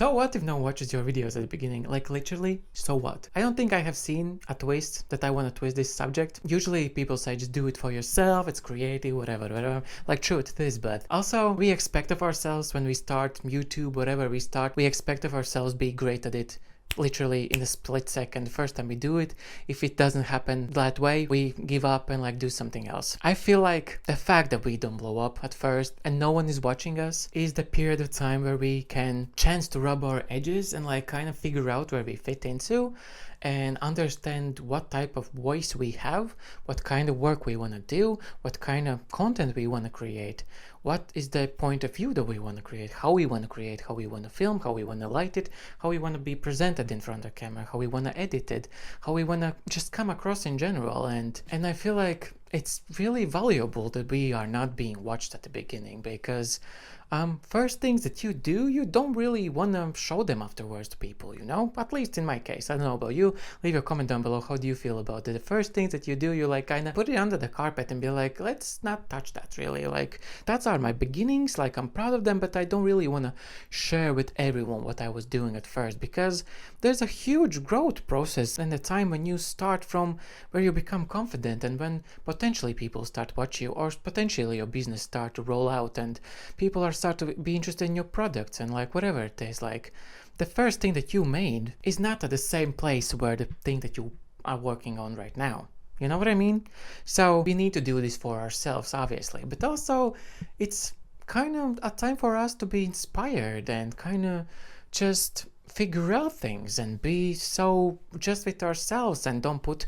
So what if no one watches your videos at the beginning? Like literally, so what? I don't think I have seen a twist that I want to twist this subject. Usually people say just do it for yourself, it's creative, whatever. Like true, it is, but also we expect of ourselves when we start YouTube, whatever we start, we expect of ourselves be great at it. Literally in a split second, the first time we do it. If it doesn't happen that way, we give up and like do something else. I feel like the fact that we don't blow up at first and no one is watching us is the period of time where we can chance to rub our edges and like kind of figure out where we fit into and understand what type of voice we have, what kind of work we want to do, what kind of content we want to create, what is the point of view that we want to create, how we want to create, how we want to film, how we want to light it, how we want to be presented in front of camera, how we want to edit it, how we want to just come across in general. And I feel like it's really valuable that we are not being watched at the beginning, because first things that you do, you don't really want to show them afterwards to people, you know? At least in my case. I don't know about you. Leave your comment down below. How do you feel about it? The first things that you do, you like kind of put it under the carpet and be like, let's not touch that really. Like, that's are my beginnings. Like, I'm proud of them, but I don't really want to share with everyone what I was doing at first, because there's a huge growth process and the time when you start from where you become confident and when potentially people start watching you, or potentially your business start to roll out and people are start to be interested in your products and like whatever it is. Like the first thing that you made is not at the same place where the thing that you are working on right now. You know what I mean? So we need to do this for ourselves, obviously, but also it's kind of a time for us to be inspired and kind of just figure out things and be so just with ourselves and don't put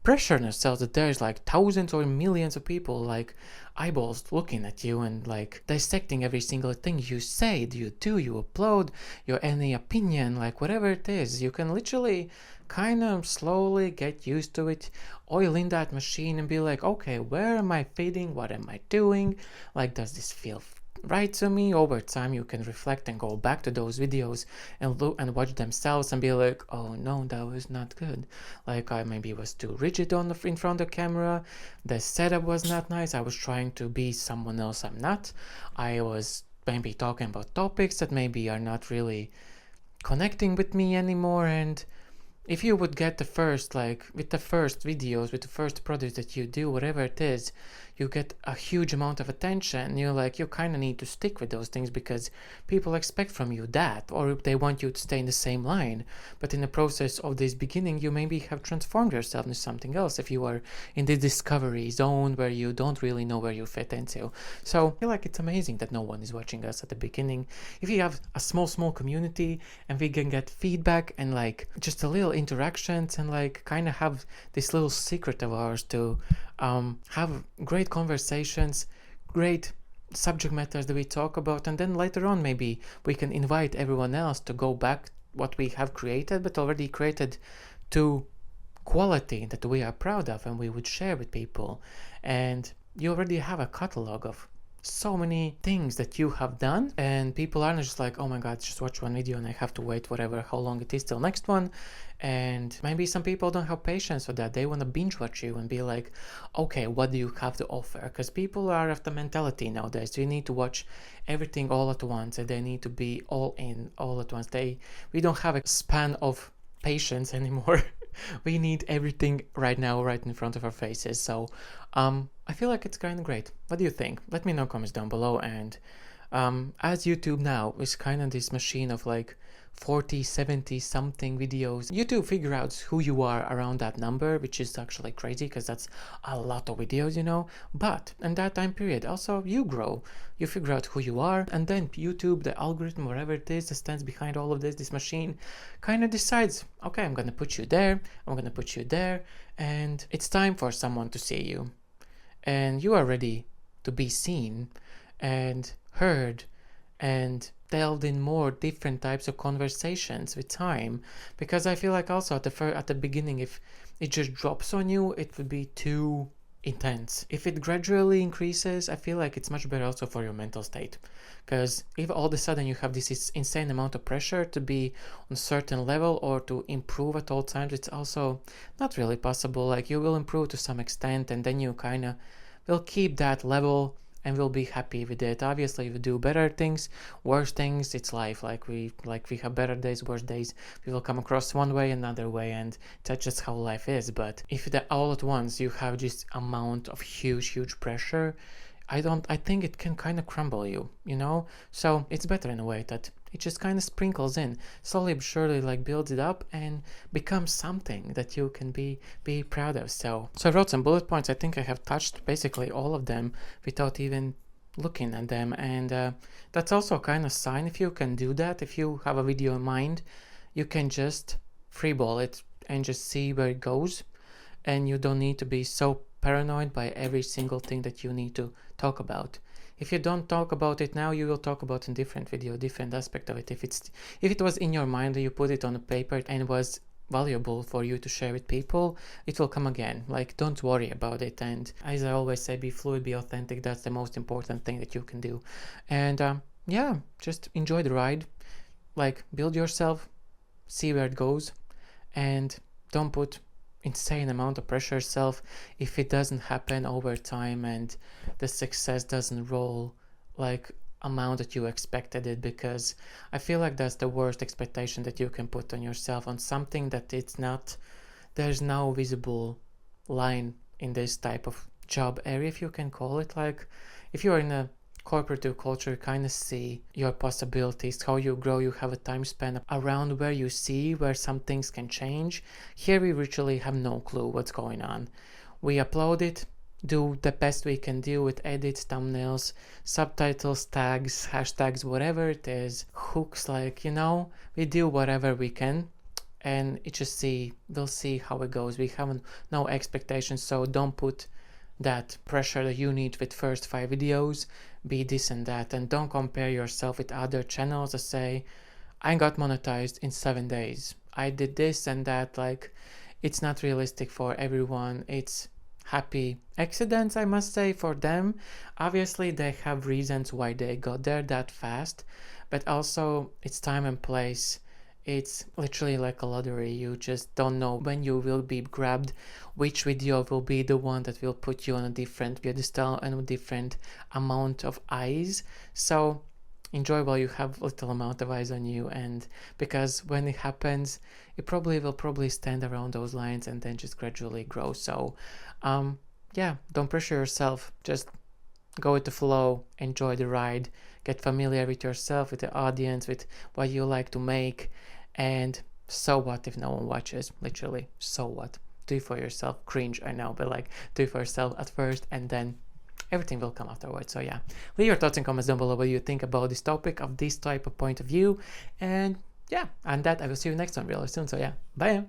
pressure on ourselves that there's like thousands or millions of people like eyeballs looking at you and like dissecting every single thing you say, you do, you upload, your any opinion, like whatever it is. You can literally kind of slowly get used to it, oil in that machine and be like, okay, where am I fitting? What am I doing? Like, does this feel right to me? Over time you can reflect and go back to those videos and look and watch themselves and be like, oh no, that was not good. Like I maybe was too rigid on in front of the camera, the setup was not nice, I was trying to be someone else I'm not, I was maybe talking about topics that maybe are not really connecting with me anymore. And if you would get the first, like with the first videos, with the first product that you do, whatever it is, you get a huge amount of attention. You're like, you kind of need to stick with those things because people expect from you that, or they want you to stay in the same line. But in the process of this beginning, you maybe have transformed yourself into something else if you are in this discovery zone where you don't really know where you fit into. So I feel like it's amazing that no one is watching us at the beginning. If you have a small community and we can get feedback and like just a little interactions and like kind of have this little secret of ours to have great conversations, great subject matters that we talk about, and then later on maybe we can invite everyone else to go back what we have created, but already created, to quality that we are proud of and we would share with people. And you already have a catalog of so many things that you have done, and people aren't just like, oh my god, just watch one video and I have to wait whatever how long it is till next one. And maybe some people don't have patience for that. They want to binge watch you and be like, okay, what do you have to offer? Because people are of the mentality nowadays, you need to watch everything all at once and they need to be all in all at once. We don't have a span of patience anymore. We need everything right now, right in front of our faces. So I feel like it's kind of great. What do you think? Let me know in comments down below. And as YouTube now is kind of this machine of like 40, 70 something videos, YouTube figure out who you are around that number, which is actually crazy because that's a lot of videos, you know. But in that time period also you grow, you figure out who you are, and then YouTube, the algorithm, whatever it is that stands behind all of this machine kind of decides, okay, I'm gonna put you there, I'm gonna put you there, and it's time for someone to see you, and you are ready to be seen and heard and delved in more different types of conversations with time. Because I feel like also at the beginning, if it just drops on you, it would be too intense. If it gradually increases, I feel like it's much better also for your mental state. Because if all of a sudden you have this insane amount of pressure to be on a certain level or to improve at all times, it's also not really possible. Like you will improve to some extent and then you kind of will keep that level and we'll be happy with it. Obviously, we do better things, worse things. It's life. Like we have better days, worse days. We will come across one way, another way, and that's just how life is. But if that all at once you have this amount of huge pressure, I think it can kind of crumble you, you know? So it's better in a way that it just kind of sprinkles in, slowly but surely, like builds it up and becomes something that you can be proud of. So I wrote some bullet points. I think I have touched basically all of them without even looking at them. And that's also a kind of sign. If you can do that, if you have a video in mind, you can just freeball it and just see where it goes. And you don't need to be so paranoid by every single thing that you need to talk about. If you don't talk about it now, you will talk about in different video, different aspect of it. If it was in your mind and you put it on a paper and was valuable for you to share with people, it will come again. Like, don't worry about it. And as I always say, be fluid, be authentic. That's the most important thing that you can do. And yeah, just enjoy the ride. Like, build yourself, see where it goes, and don't put insane amount of pressure yourself if it doesn't happen over time and the success doesn't roll like amount that you expected it, because I feel like that's the worst expectation that you can put on yourself on something that it's not. There's no visible line in this type of job area, if you can call it. Like, if you're in a corporate culture, you kind of see your possibilities, how you grow. You have a time span around where you see where some things can change. Here we literally have no clue what's going on. We upload it, do the best we can do with edits, thumbnails, subtitles, tags, hashtags, whatever it is, hooks, like, you know, we do whatever we can, and we'll see how it goes. We have no expectations, so don't put that pressure that you need with first 5 videos, be this and that, and don't compare yourself with other channels that say, I got monetized in 7 days, I did this and that. Like, it's not realistic for everyone. It's happy accidents, I must say, for them. Obviously they have reasons why they got there that fast, but also it's time and place. It's literally like a lottery. You just don't know when you will be grabbed, which video will be the one that will put you on a different pedestal and a different amount of eyes. So enjoy while you have little amount of eyes on you, and because when it happens, it will stand around those lines and then just gradually grow. So yeah, don't pressure yourself. Just go with the flow, enjoy the ride, get familiar with yourself, with the audience, with what you like to make. And so what if no one watches? Literally, so what? Do it for yourself. Cringe, I know, but like, do it for yourself at first, and then everything will come afterwards. So yeah, leave your thoughts and comments down below what you think about this topic, of this type of point of view. And yeah, and that I will see you next time really soon. So yeah, bye.